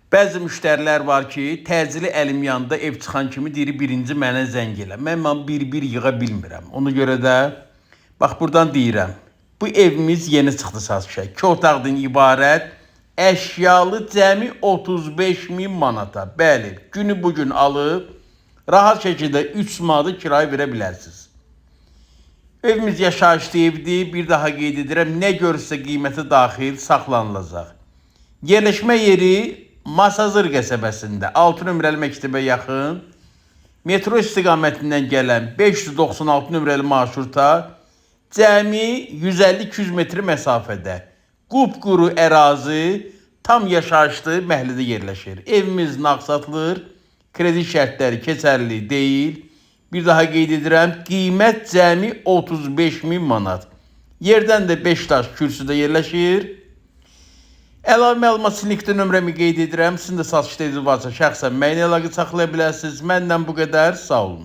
Bəzi müştərilər var ki, təcili əlim yanında ev çıxan kimi deyir birinci mənə zəng elə. Mən bir yığa bilmirəm. Ona görə də bax buradan deyirəm. Bu evimiz yeni çıxdı Sazişə. 2 otaqdan ibarət, əşyalı cəmi 35.000 manata. Bəli, günü bugün alıb rahat şəkildə 3 manata kirayə verə bilərsiniz. Evimiz yaşayışlı evdir. Bir daha qeyd edirəm, nə görürsə qiyməti daxil saxlanılacaq. Yerləşmə yeri Masazır qəsəbəsində 6 nömrəli məktəbə yaxın, metro istiqamətindən gələn 596 nömrəli marşruta cəmi 150-200 metr məsafədə qupquru ərazi, tam yaşayışlı məhəllədə yerləşir. Evimiz nağdsatılır, kredi şərtləri keçərli deyil. Bir daha qeyd edirəm, qiymət cəmi 35.000 manat. Yerdən də 5 daş kürsüdə yerləşir. Əlavə məlumat üçün linkdə nömrəmi qeyd edirəm. Sizin də satışda varsa şəxsən mənimlə əlaqə saxlaya bilərsiniz. Məndən bu qədər. Sağ olun.